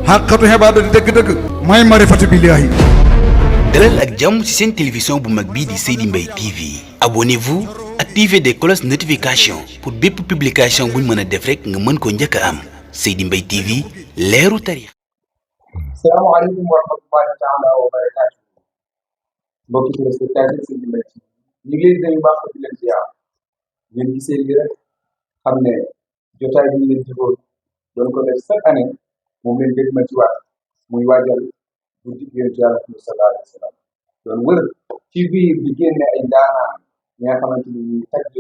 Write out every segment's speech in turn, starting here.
xaqatu xibaadati dëgg-dëgg mooy marifatu billaahi. dalal ak jàmm ci seen télévision bu mag bii di Seydi Mbaye TV. abonnez-vous activez des cloches notification pour bépp publication buñ mën a def rek nga mën ko njëkk a am. Seydi Mbaye TV leeru tarix. salaamaaleykum wa rahmatullahi taala wa barakaatu. mbokki téléspectateur Seydi Mbaye TV ñu ngi leen di nuyu baax di leen ziar ngeen gisee lii rek xam ne jotaay bi ñu leen jigoon doon ko def chaque année moom leen dégg ma ci waat muy waajal guddi Yonent Yàlla sallallahu alayhi wa sallam doon wër ci biir di génne ay ndaanaan ñi nga xamante ni ñuy tàgg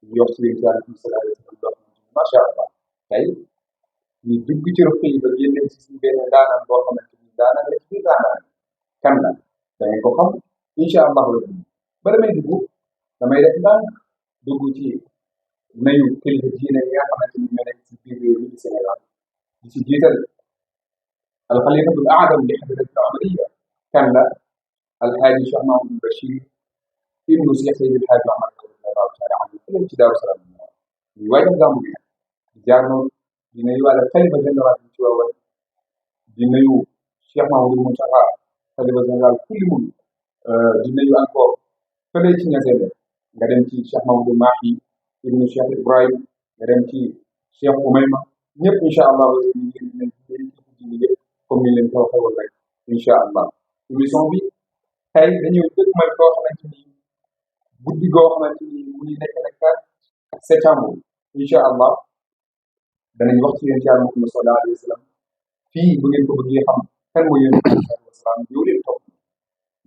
ñu wax ci Yonent Yàlla sallallahu alayhi wa sallam dox macha allah tey ñu dugg ci roq yi ba génne ci suñu benn ndaanaan boo xamante ni ndaanaan la ci biir ndaanaan kan la da ngeen ko xam incha allah rabbi ba damay dugg damay def ndànk dugg ci nayu kilifa diine yi nga xamante ni ñoo nekk ci biir réew mi di Sénégal di ci jiital alxalifatul aadam li xadratul amariya kan la alxaaji Cheikh Mahamadou Bachir ibnu Cheikh Seydi Alxaaji Omar radiyallahu taala anhu fële ci Daaru Salaam ñu waajal gàmmu gi di jaar noonu di nuyu wàlla xalifa général bi ci waawal di nuyu Cheikh Mahamadou Mountakha xalifa général kulli mun di nuyu encore fële ci Ñaseen nga dem ci Cheikh Mahamadou Mahi ibnu Cheikh Ibrahim nga dem ci Cheikh Oumayma ñëpp incha allah ñu ngi yëpp comme ni leen ko waxee woon rek incha allah émission bi tey dañuy dëgmal koo xamante ni guddi goo xamante ni mu ngi nekk nag 4 septembre incha allah danañ wax ci Yonent Yàlla Muhammad sallallahu alayhi wa sallam fii bu ngeen ko bëggee xam kan mooy Yonent Yàlla sallallahu alayhi wa sallam ñëw leen topp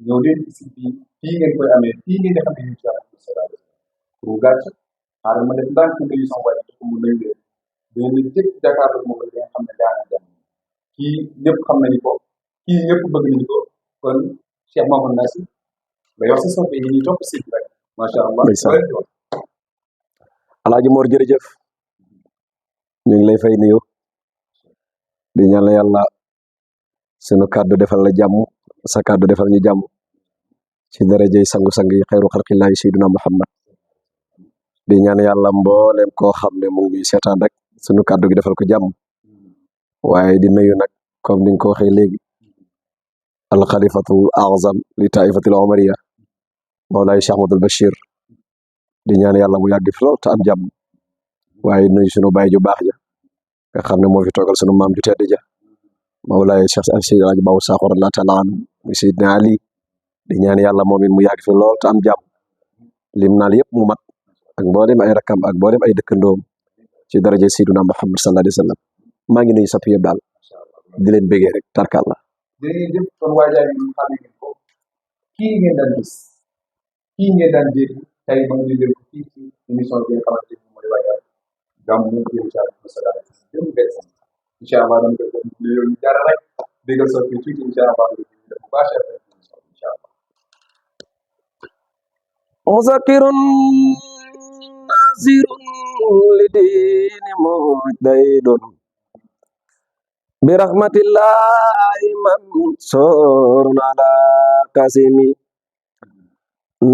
ñëw leen ci site bi fii ngeen koy amee fii ngeen di xam ne Yonent Yàlla Muhammad sallallahu alayhi wa sallam pour gàtt xaaral ma def ndànk nuyu sama waay ko mu nuyu leen dañu ne jëpp Dakar la moom la nga xam ne daana dem kii ñëpp xam nañu ko kii ñëpp bëgg nañu ko kon Cheikh Mamadou Nassi bay wax sa soppe yi ñuy topp site rek macha allah. Alaaji Mor jërëjëf ñu ngi lay fay nuyu di ñaan la yàlla sunu kàddu defal la jàmm sa kàddu defal ñu jàmm ci darajay sangu-sang yi xayru xalqillaahi sayyidina Muhammad di ñaan yàlla mboolem koo xam ne mu ngi seetaan rek sunu kàddu gi defal ko jàmm waaye di nuyu nag comme ni nga ko waxee léegi alxalifatul azam li taifatil omariya Mawlaay Cheikh Ahmadul Bachir di ñaan yàlla mu yàgg fi lool te am jàmm waaye nuyu sunu baay ju baax ja nga xam ne moo fi toogal sunu maam ju tedd ja Mawlaay Cheikh Seydi Alaaji Baabu Sakho radiyallaahu taala anhu muy Seydina Ali di ñaan yàlla moom it mu yàgg fi lool te am jàmm lim naal yëpp mu mat ak mboolem ay rakam ak mboolem ay dëkkandoom ci daraja Seydina Muhammad sallallahu alayhi wa sallam maa ngi nuyu sapp yëpp daal di leen bëggee rek tarkal la. jërëjëf kon waajaay bi ñu xam ngeen ko kii ngeen daan gis kii ngeen daan dégg tey ba nga jël ko fii ci émission bi nga xamante ni mooy waajal gàmmu Yonent Yàlla sallallahu alayhi wa sallam incha allah dama koy def ñu dara rek déggal soppi tuuti incha allah def bu baax incha allah. Muzakirun nazirun lidini mujdaidun birahmatillahi mansurun ala kasimi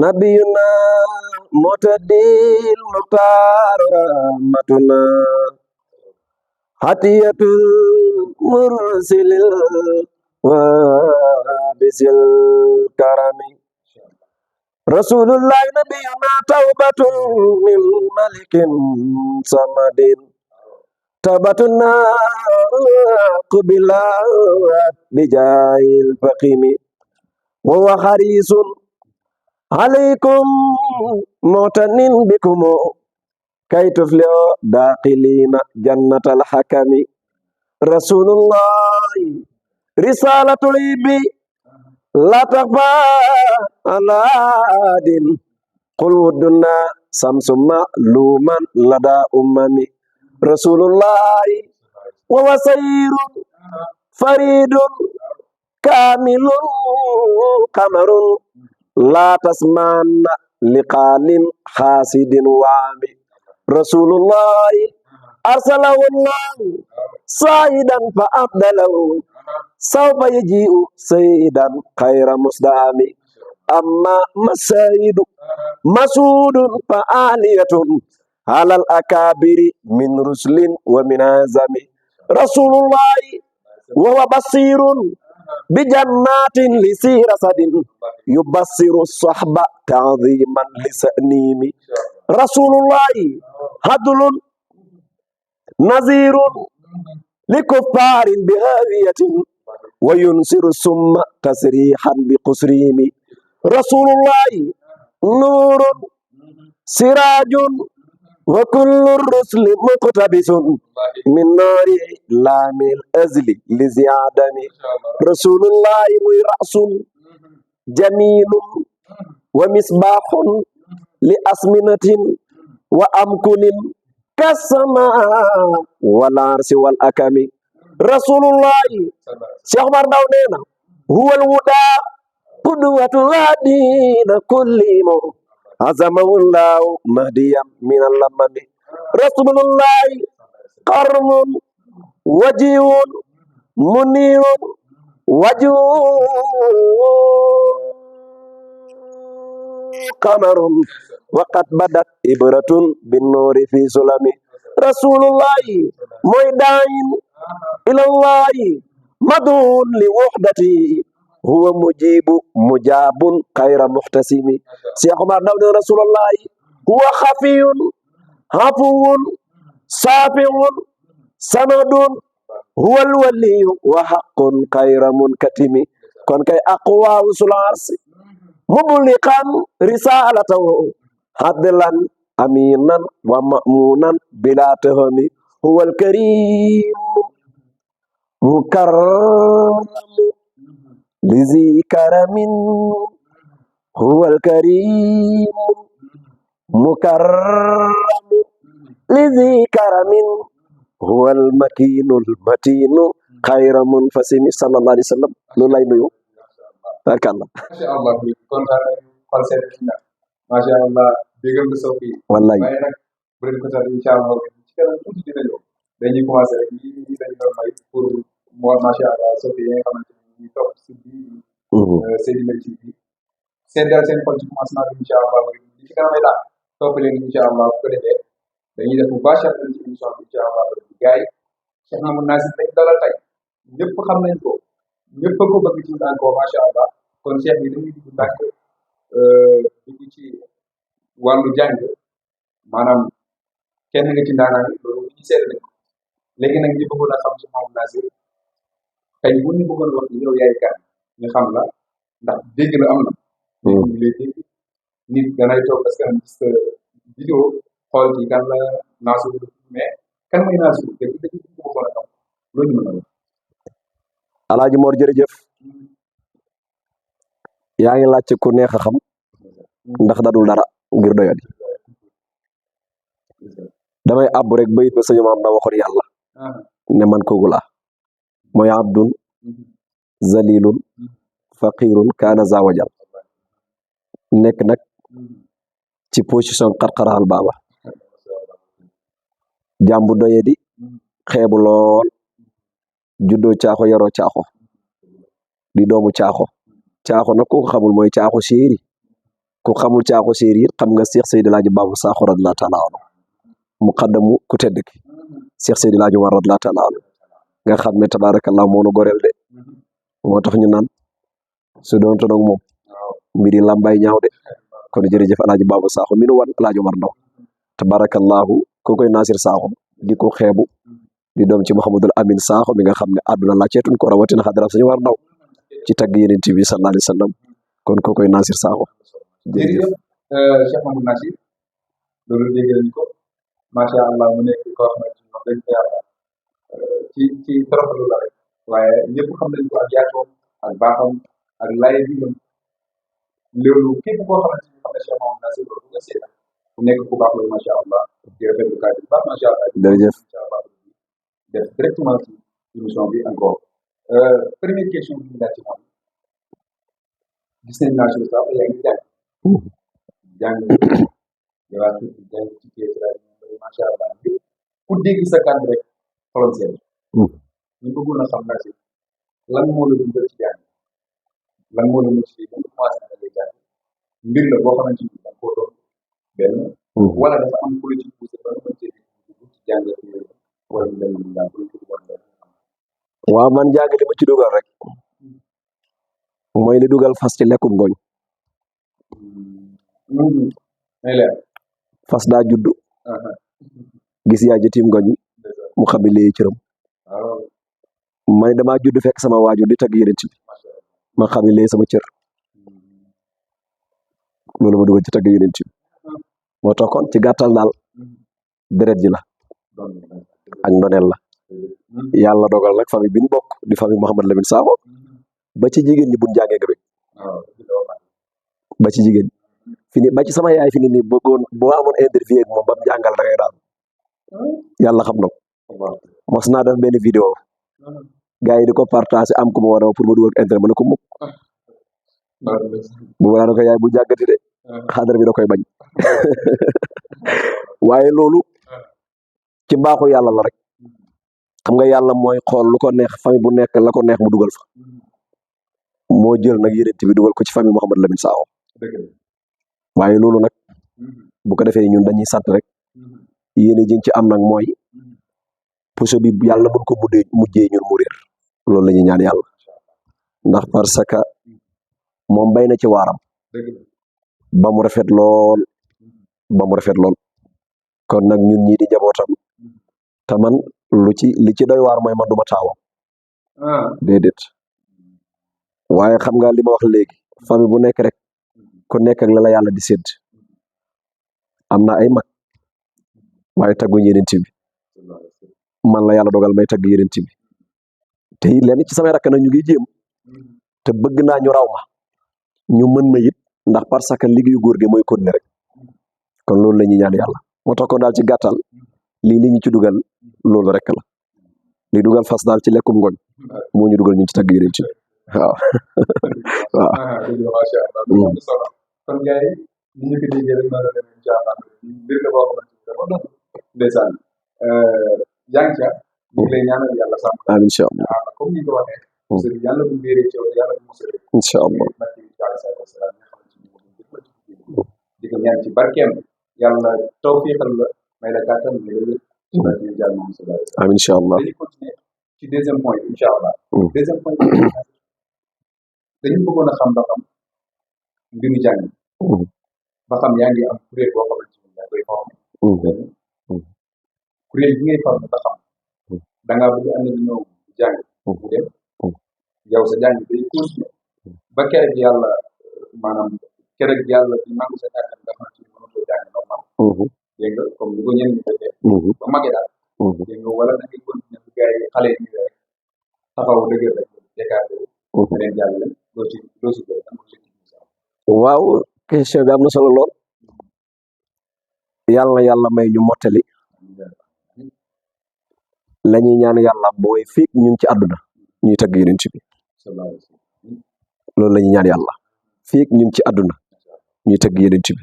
nabiyuna mutadil muhtar rahmatuna hatiyatul mursilil wa bisil karami Rasulullah nabiyuna taubatun min malikin samadin taubatuna qubilat bijail faqimi wa huwa harisun alaikum mutanin bikumu kay tuflihu daqilina jannatal hakami Rasulullah risalatul ibi la takhfa ala adin qul wudduna samsu ma'luman lada ummami Rasulullah wa wasairun faridun kamilun kamarun la tasmanna liqalin khasidin wami Rasulullah arsalahu Allah saidan fa abdalahu sawfa yaji'u sayyidan khayra musdami amma masaidu masudun fa aliyatun halal akabiri min ruslin wa min azami Rasulullah wa huwa basirun bi jannatin li sirasadin yubassiru sahba ta'ziman li sa'nimi rasulullahi hadlun nazirun li kuffarin bi hawiyatin wa yunsiru summa tasrihan bi qusrimi rasulullahi nurun sirajun wa kullu rusli muqtabisun min nari lamil azli li ziyadami rasulullahi muy rasul jamilun wa misbahun li asminatin wa amkunin kasama wal arsi wal akami rasulullahi Cheikh Omar Ndaw nee na huwal wuda qudwatul hadina kullimo azamahullahu mahdiyam min allamami rasulullahi qarmun wajihun munirun qamarun waqad badat ibratun bin nuri fi sulami rasulullahi mooy daayin ilallahi madun li wuhdati huwa mujibu mujabun khayra muhtasimi Cheikh Omar Ndaw ne rasulullahi huwa khafiyun afuwun safiun sanadun huwa alwaliyu wa haqqun khayra munkatimi kon kay aqwa usul arsi mubliqan risalatahu hadlan aminan wa ma'munan bila tahami huwa alkarim mukarram lizi karamin huwa alkarim mukarram lizi karamin huwa almakinul matinu khayra munfasimi sallallahu alaihi wasallam loolu lay nuyu barkallah macha allah kontaan nañu xol sedd na macha allah déggal nga soppi wallahi waaye nag bu leen ko tax incha allah ci kanam tuuti dina ñëw dañuy commencé rek lii dañu doon may pour moi macha allah soppi yi nga xamante ni ñu topp si bii Seydina TV seddal seen xol ci commencement bi incha allah li ci kanamay daal topp leen incha allah bu ko defee dañuy def bu baax ci émission bi incha allah gars yi Cheikh Mamadou Nasir dañ dalal tey ñëpp xam nañ ko ñëpp a ko bëgg ci encore macha allah kon Cheikh bi dañuy dugg ndànk dugg ci wàllu jàng maanaam kenn nga ci ndaanaan loolu ñu seet nañ ko léegi nag ñu bëggoon a xam ci Mamadou Nasir tey bu ñu bëggoon wax yow yaay kan ñu xam la ndax dégg la am na. ñu lay dégg nit danay toog parce que gis vidéo xool ci kan la Nasir mais kan mooy Nasir dégg dégg ñu bëggoon a xam loolu ñu mën a wax. Alaaji Mor jërëjëf yaa ngi laajte ku neex a xam ndax dadul dara ngir doyadi damay àbb rek bayit ba sañu maam da waxoon yàlla ne man kooku laa mooy abdun zalilun faqirun kaana zawajal nekk nag ci position xarxaraal baaba jàmbu doyadi xeebu lool juddoo caaxo yaroo caaxo di doomu caaxo nag ku ko xamul mooy caaxo séeri ku xamul caaxo séeri it xam nga Cheikh Seydi Laaji Babou Sakho radiyallahu taala anhu muqaddamu ku tedd ki Cheikh Seydi Laaji Umar radiyallahu taala anhu nga xam ne tabarakallah moo nu goreel de moo tax ñu naan su doon toog moom mbiri lambay ñaaw de kon jërëjëf Alaaji Babou Sakho mi nu wan Alaaji Umar Ndaw tabarakallahu ko koy Nasir Sakho di ko xeebu di doom ci Mouhamadul Amin Sakho mi nga xam ne àdduna la ceetun ko rawatina xadara Sëñ Umar Ndaw ci tagg Yonent bi sallallahu alayhi wa sallam kon ko koy Nasir Sakho jërëjëf Cheikh Mamadou Nasir loolu dégg nañu ko macha allah mu nekk koo xamante ni wax dëgg fa yàlla ci toroxalu la rek waaye ñëpp xam nañu ko ak yaatoom ak baaxam ak laay bindam loolu képp koo xamante ni xam ne Cheikh Mamadou Nasir loolu nga seetal ku nekk ku baax loolu macha allah di rafetlu kàddu bu baax macha allah. jërëjëf incha allah def directement ci émission bi encore première question bi ñu laaj ci moom gis nañ Nasir Sakho yaa ngi jàng yowaat jàng ci macha allah ku dégg sa kàddu rek xolam seen ñu bëggoon a xam Nasir lan moo la dundal ci jàng lan moo la motivé ba nga commencé na ngay jàng mbir la boo xamante ni da nga koo doon benn wala dafa am ku la ci poussé ba nga mën cee dugg ci jàng wala ñu dem jàng wala waaw man jàng li ma ci dugal rek mooy li dugal fas ci lekkum ngooñ. may leer. Fas daa judd gis yaay ji tiim ngooñ mu xam ne lii cëram. waaw. may damaa judd fekk sama waajur di tagg yeneen bi ma xam ne lii sama cër loolu ma dugal ci tagg yeneen bi moo tax kon ci gàttal daal deret ji la ak ndoneel la. yàlla dogal nag famille bi ñu bokk di famille Mouhamed Lamine Sakho ba ci jigéen ñi buñ jàngee nga ba ci jigéen fi ni ba ci sama yaay fi ni nii bëggoon boo amoon interview ak moom ba mu jàngal da ngay daal yàlla xam na ko mos naa def benn vidéo gars yi di ko partagé am ku ma war a pour ma dugal internet ma ne ko mukk bu ma ko yaay bu jàggati de xadar bi da koy bañ waaye loolu ci mbaaxu yàlla la rek xam nga yàlla mooy xool lu ko neex famille bu nekk la ko neex mu dugal fa moo jël nag yeneen bi dugal ko ci famille Mouhamed Lamine Sakho waaye loolu nag bu ko defee ñun dañuy sant rek yéene jiñ ci am nag mooy puso bi yàlla mën ko mujjee ñun mu réer loolu la ñuy ñaan yàlla ndax parce que moom bay na ci waaram ba mu rafet lool kon nag ñun ñii di njabootam te man li ci doy waar mooy man duma taawam déedéet waaye xam nga li ma wax léegi famille bu nekk rek ku nekk ak la la yàlla di sédd am na ay mag waaye tagguñ yeneen bi man la yàlla dogal may tagg yeneen bi te it lenn ci samay rakk nag ñu ngi jéem te bëgg naa ñu raw ma ñu mën ma it ndax parce que liggéeyu góor gi mooy continuer rek kon loolu la ñuy ñaan yàlla moo tax kon daal ci gàttal lii li ñu ci dugal loolu rek la li dugal fas daal ci lekkum ngooñ moo ñu dugal ñun ci tagg yeneen bi waaw macha allah kon gars yi ni ñu ko déggee rek noonu la demee jaaxal mbir la boo xamante ni dafa doon ndeysaan yaa ngi ca ñu ngi lay ñaanal yàlla sàmm amiin incha allah comme ni nga ko waxee parce que yàlla bu mbéeree ci yow yàlla bu musale incha allah di ko ñaan ci barkeem yàlla tawfiixal la may la kàttan la wér ci barkeem jàll moom amiin incha allah dañuy continuer ci deuxième point bi incha allah deuxième point bi dañu bëggoon a xam ba xam mbiru jàng ba xam yaa ngi am kuréel boo xamante ni yaa koy formé kuréel bi ngay formé ba xam da ngaa bëgg ànd ak ñëw jàng bu dem yow sa jàng day continuer ba keroog yàlla maanaam keroog yàlla di nangu sa jàng nga xamante ni mënatoo jàng normal dégg nga comme ni ko ñenn ñi defee ba magee daal dégg nga wala da ngay continuer bu gars yi xale yi rek taxaw dëgër rek décarté leen jàng leen loo si jël waaw question bi am na solo lool yàlla may ñu mottali la ñuy ñaan yàlla mooy fii ñu ngi ci àdduna ñuy tagg yeneen bi loolu la ñuy ñaan yàlla fii ñu ngi ci àdduna ñuy tagg yeneen bi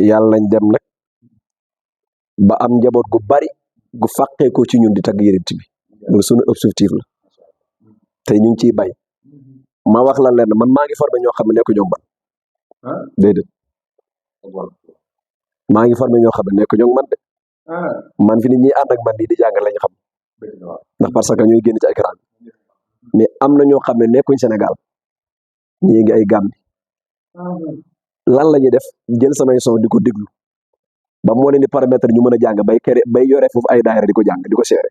yàlla nañ dem nag ba am njaboot gu bari gu fàqee ko ci ñun di tagg yeneen bi loolu suñu objectif la te ñu ngi ciy bay ma wax la leen man maa ngi formé ñoo xam ne nekk ñoom man déedéet maa ngi formé ñoo xam ne nekk ñoom man de man fi nit ñi ànd ak man di jàngal lañ xam ndax parce que ñooy génn ci écran bi mais am na ñoo xam ne nekkuñ Sénégal ñii ngi ay Gambie lan la ñuy def jël samay son di ko déglu ba moo leen di permettre ñu mën a jàng bay yore foofu ay daayira di ko jàng di ko seere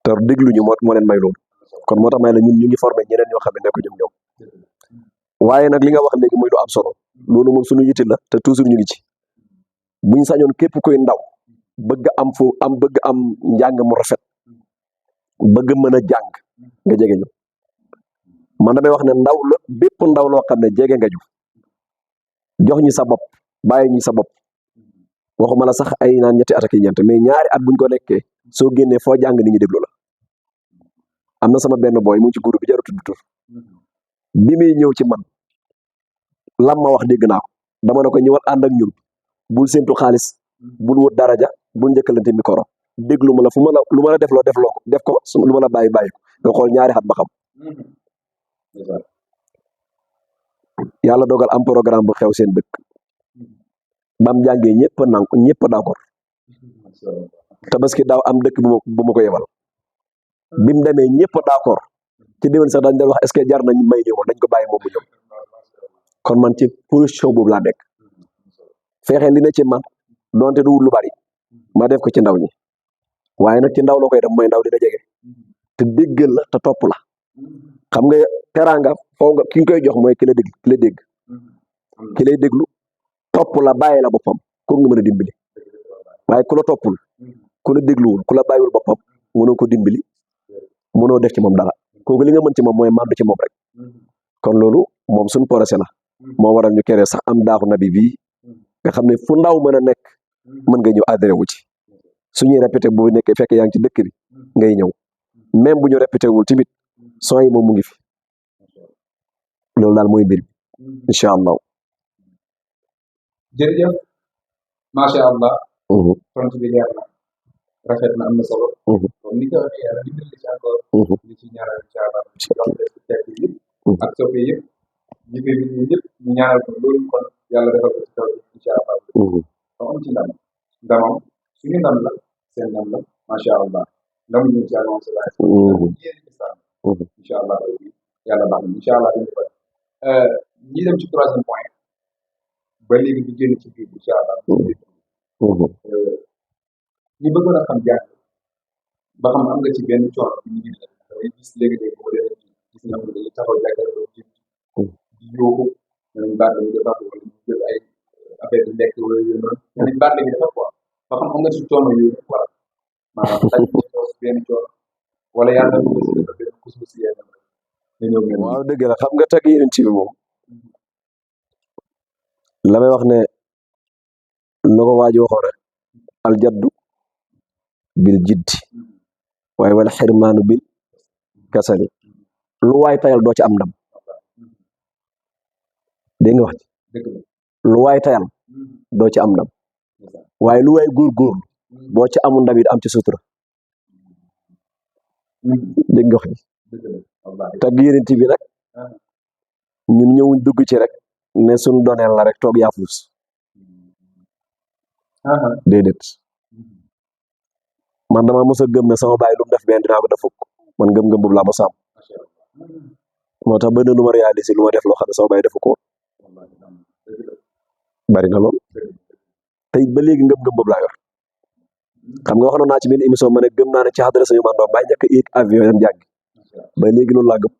te déglu ñu moo leen may loolu kon moo tax may la ñun ñu ngi formé ñeneen ñoo xam ne nekk ñoom waaye nag li nga wax léegi muy lu am solo loolu moom suñu yitte la te toujours ñu ngi ci buñ sañoon képp koy ndaw bëgg am njàng mu rafet bëgg mën a jàng nga jege ñu man damay wax ne ndaw la bépp ndaw loo xam ne jege nga ñu jox ñi sa bopp bàyyi ñi sa bopp waxuma la sax ay naan ñetti at ak ñeent mais ñaari at buñ ko nekkee soo génnee foo jàng nit ñi déglu la am na sama benn boy mu ngi ci groupe bi jarul tudd tur bi muy ñëw ci man lam ma wax dégg naa ko dama ne ko ñëwal ànd ak ñun bul séntu xaalis bul wut daraja bul njëkkalante micro déglu ma la lu ma la def loo def ko lu ma la bàyyi ko nga xool ñaari xat ba xam yàlla dogal am programme bu xew seen dëkk bam jàngee ñëpp d'accord tabaski daaw am dëkk bu ma ko yebal bi mu demee ñëpp d'accord ci déwén sax dañ doon wax est-ce que jar nañ may ñëw dañ ko bàyyi moom mu ñëw kon man ci position boobu laa nekk fexe li ne ci man donte du wut lu bari ma def ko ci ndaw ñi waaye nag ci ndaw la koy def mooy ndaw dina jege te déggal la te topp la xam nga teraanga foo nga ki nga koy jox mooy ki la dégg ki lay déglu topp la bàyyi la boppam ko nga mën a dimbali waaye ku la toppul ku la dégluwul ku la bàyyiwul boppam mënoo ko dimbali mënoo def ci moom dara kooku li nga mën ci moom mooy màndu ci moom rek kon loolu moom suñu projet la moo waral ñu keree sax am daaxu nabi bii nga xam ne fu ndaw mën a nekk mën nga ñëw adhéré wu ci suñuy répété bu nekkee fekk yaa ngi ci dëkk bi ngay ñëw même bu ñu répété wul tamit son yi moom mu ngi fi loolu daal mooy mbir bi incha allah. jërëjëf macha allah. tontu bi leer na rafet na am na solo. comme ni ko waxee yàlla dimbali ci encore. li ci ñaanal incha allah. tekk yëpp. ak soppe yëpp. ñi koy bind ñëpp ñu ñaanal ko loolu kon yàlla defal ko ci kaw incha allah. ba am ci ndam ndamam suñu ndam la seen ndam la macha allah ndam ñu ci àllam sa laay. yéen islam. incha allah yàlla baax na incha allah dañu ko ñi dem ci troisième point ba léegi di génn ci biir incha allah. ñi bëggoon a xam jàng ba xam am nga ci benn coono bi ñu ngi dafay gis léegi-léegi boo dee gis nga xam ne dañuy taxaw jàkkaarloo jëm di yóobu nañ baat bi dafa wala ñu jël ay affaire di lekk wala yooyu noonu nañ baat bi dafa quoi ba xam am nga ci coono yooyu quoi maanaam daj ci benn coono wala yàlla na ko si dafa benn kus si yenn nga ñëw ngeen waaw dëgg la xam nga tag yeneen ci bi moom la may wax ne na ko waaji waxoon rek aljaddu bil jiddi waaye wala xirmaanu bil kasali lu waay tayal doo ci am ndam dégg nga wax ci lu waay tayal doo ci am ndam waaye lu waay góorgóorlu boo ci amul ndam it am ci sutura dégg nga wax ci tagg yeneen bi nag ñun ñëwuñ dugg ci rek ne suñ doneel la rek toog yaafus déedéet man dama mos a gëm ne sama baay lu mu def benn dinaa ko def fukk man gëm-gëm boobu laa mos a am moo tax ba nu ma réalisé lu ma def loo xam ne sama baay defu ko bari na lool tey ba léegi ngëm-ngëm boobu laa yor xam nga wax naa ci benn émission ma ne gëm naa ne ci xadara sañu man doom baay njëkk a yéeg avion yam jàngi ba léegi loolu laa gëm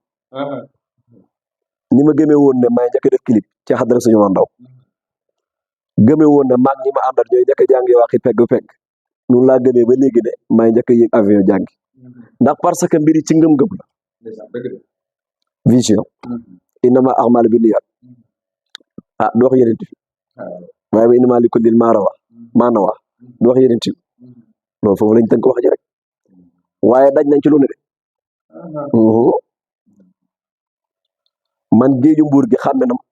ni ma gëmee woon ne may njëkk a def clip ci xadara sañu man ndaw gëmee woon ne maag ñi ma àndal ñooy njëkk a jàngi waxi pegg pegg noonu laa gëmee ba léegi ne may njëkk a yéeg avion jàngi ndax parce que mbiri ci ngëm-ngëm la vision innama a'malu binniyat du wax yeneen fi waaye ba innama likulli maa nawaa du wax yeneen fi loolu foofu lañ tënk wax ji rek waaye daj nañ ci lu ne de man géeju mbuur gi xàmme na ma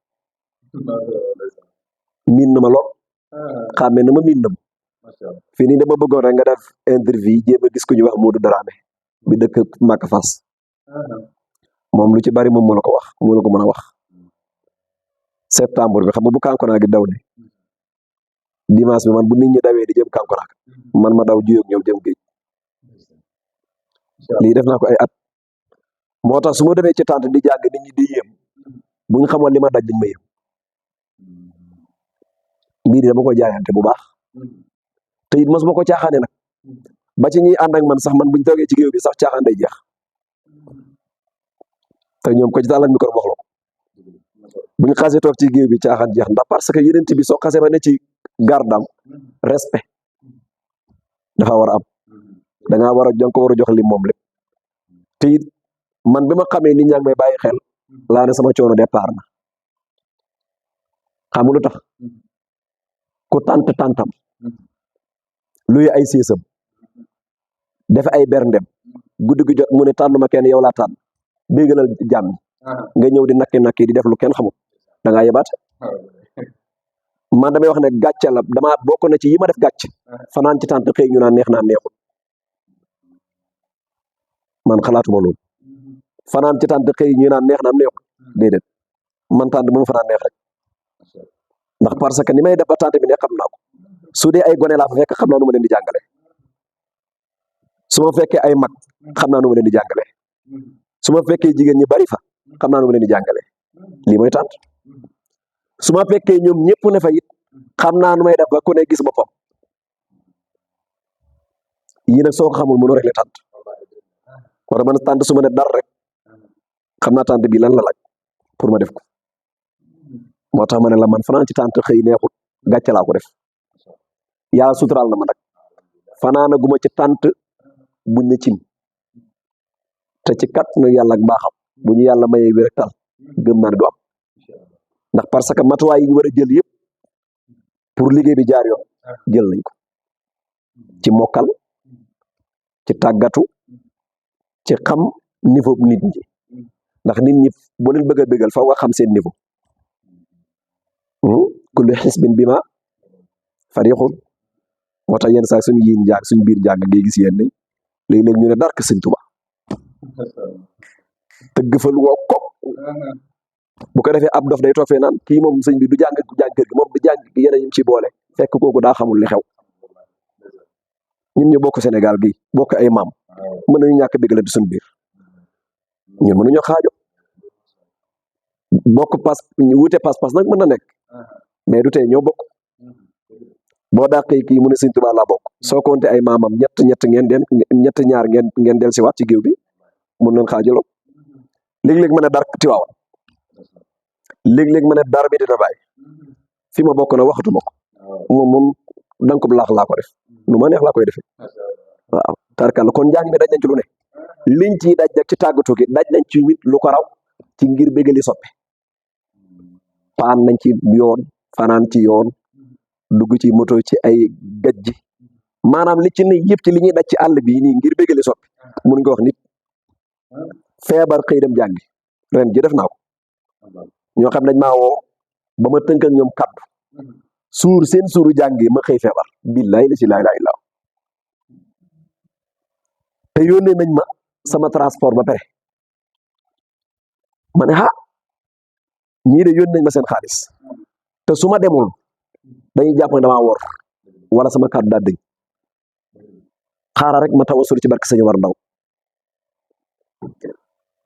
miin na ma lool xàmme na ma miin na ma fii nii dama bëggoon rek nga def interview jéem a gis ku ñu wax Modou Dramé bi dëkk Maka Fass moom lu ci bari moom moo la ko wax moo la ko mën a wax septembre bi xam nga bu Kankourang gi daw ne dimanche bi man bu nit ñi dawee di jëm Kankourang man ma daw juyóog ñoom jëm géej lii def naa ko ay at moo tax su ma demee ci tànt di jàng nit ñi di yéem bu ñu xamoon li ma daj dañ ma yéem mbir dama ko jaayante bu baax te it mosuma ko caaxaane nag ba ci ñi ànd ak man sax man buñ toogee ci géew bi sax caaxaan day jeex te ñoom ko ci tàllal micro wax la ko buñ xasee toog ci géew bi caaxaan jeex ndax parce que yeneen bi soo xasee ba ne ci gardam respect dafa war a am da ngaa war a jàng ko war a jox li moom lépp te it man bi ma xamee nit ñaa ngi may bàyyi xel laa ne sama coono départ na xam nga lu tax ku tantam luy ay siisam def ay berndem guddi gi jot mu ne tànn ma kenn yow laa tànn bégalal jàmm nga ñëw di nakki di def lu kenn xamul da ngaa yebaate man damay wax ne gàcce la dama bokk na ci yi ma def gàcc fanaan ci tànt xëy ñu naan neex naa neexul man xalaatuma loolu fanaan ci tànt xëy ñu naan neex naa neexul déedéet man tànt bu ma fanaan neex rek ndax parce que ni may def ba tànt bi ne xam naa ko su dee ay gone laa fa fekk xam naa nu ma leen di jàngale su ma fekkee ay mag xam naa nu ma leen di jàngale su ma fekkee jigéen ñi bari fa xam naa nu ma leen di jàngale lii mooy tànt su ma fekkee ñoom ñëpp ne fa it xam naa nu may def ba ku ne gis boppam yii nag soo ko xamul mënoo régler tànt war a mën a tànt su ma ne dara rek xam naa tànt bi lan la laaj pour ma def ko moo tax ma ne la man fanaan ci tànt xëy neexut gàcce laa ko def yàlla suturaal na ma nag fanaana guma ci tànt buñ ne cim te ci kat na yàlla ak mbaaxam bu ñu yàlla mayee wér ak tal gëm naa ne du am ndax parce que matuwaay yi ñu war a jël yëpp pour liggéey bi jaar yoon jël nañ ko ci mokkal ci tàggatu ci xam niveau nit ñi ndax nit ñi boo leen bëgg a bëggal fa nga xam seen niveau kullu xisbin bi ma farixun moo tax yenn saa suñu yiin jaag suñu biir jàng ngay gis yéen ne léeg-léeg ñu ne dark sëñ Tuba tëgg fa lu woo kop bu ko defee ab dof day toog fee naan kii moom sëñ bi du jàng kër gi moom du jàng yeneen yi ci boole fekk kooku daa xamul li xew ñun ñu bokk Sénégal gi bokk ay maam mën nañu ñàkk bëggale di suñu biir ñun mënuñoo xaajo bokk wute pas-pas nag mën na nekk mais du tey ñoo bokk boo dàqee kii mu ne sëñ Tuubaa laa bokk soo compté ay maamam ñett ñaar ngeen del si waat ci géew bi mun nañ xaajaloo léeg-léeg mën a dar Tiwaawan léeg-léeg mën a dar bi dina bàyyi fi ma bokk na waxatuma ko moom dank bu laax laa ko def nu ma neex laa koy defee waaw tarkal kon njàng mi daj nañ ci lu ne liñ ci daj nag ci tàggatu gi daj nañ ci mit lu ko raw ci ngir bégali soppe paan nañ ci yoon fanaan ci yoon dugg ci moto ci ay gajji maanaam li ci ne yëpp ci li ñuy daj ci àll bii nii ngir bégali soppi mun nga wax nit feebar xëy dem jàngi ren ji def naa ko ñoo xam nañ maa woo ba ma tënk ak ñoom kaddu seen suuru jàngi ma xëy feebar billahi la ci laa ilaaha illa te yónnee nañ ma sama transport ba pare ma ne ñii de yónnee nañ ma seen xaalis te su ma demul dañuy jàpp ne damaa wor wala sama kàddu daal dëñ xaaral rek ma tawasul ci barke Sëñ Omar Ndaw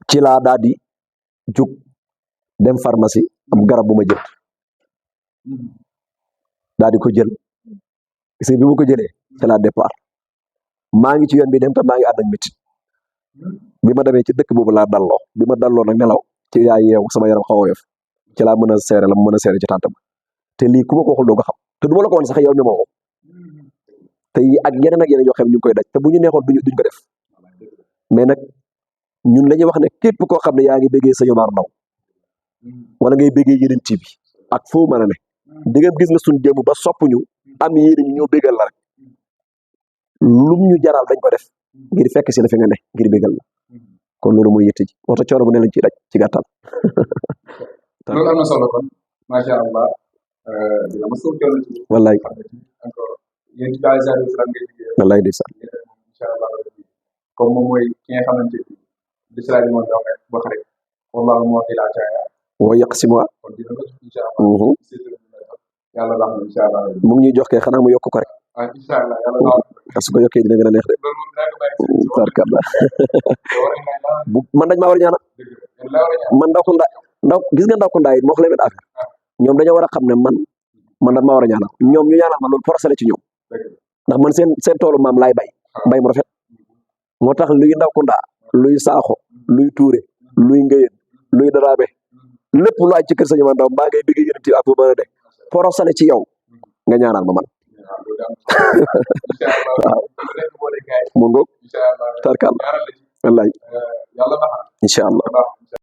ci laa daal di jug dem pharmacie am garab bu ma jënd daal di ko jël gis nga bi ma ko jëlee ci laa départ maa ngi ci yoon bi dem te maa ngi ànd ak métit bi ma demee ci dëkk boobu laa dalloo bi ma dalloo nag nelaw ci yaa yeewu sama yaram xaw a woyof ci laa mën a seere la mën a seere ci tànt ba te lii ku ma ko waxul doo ko xam te du ma la ko woon sax yow mi moo ko te yi ak yeneen yoo xam ne ñu ngi koy daj te bu ñu neexoon duñ ko def mais nag ñun la ñuy wax ne képp koo xam ne yaa ngi bëggee Sëñ Omar Ndaw wala ngay bëggee yeneen ci bi ak foo mën a ne di nga gis nga suñ démb ba sopp ñu am yéene ñu ñëw bëggal la rek lum ñu jaral dañ ko def ngir fekk si la fi nga ne ngir bëggal la kon loolu mooy yitte ji moo tax coono bu ne lañ ciy daj ci gàttal. loolu am na solo kon macha allah dina ma suuf coono ci. wallaay encore yéen ci daal di islam ngay liggéey. wallaay di sax incha allah comme moom mooy ki nga xamante ni l'islam moo wax rek wallahu moo di la caaya. woo yàq si moi. kon dina ko jox incha allah. yàlla baax na incha allah. mu ngi ñuy jox kay xanaa mu yokk ko rek. ah incha allah yàlla baax na. su ko yokkee dina gën a neex de. loolu dinaa ko bàyyi tarkalla man dañ maa war a ñaanal man ndaw gis nga ndaw ko ndaay it moo xam ne affaire ñoom dañoo war a xam ne man dañ maa war a ñaanal ñoom ñu ñaanal ma loolu procès la ci ñoom ndax man seen toolu maam laay bay mu rafet moo tax luy ndaw ko ndaa luy saaxo luy tuure luy ngëyeen luy daraabe lépp lu aj ci kër Sëñ Omar Ndaw mbaa ngay bëgg yénati ak bu mën a de procès la ci yow nga ñaanal ma man waaw mu ngoog tarkal wallaay incha allah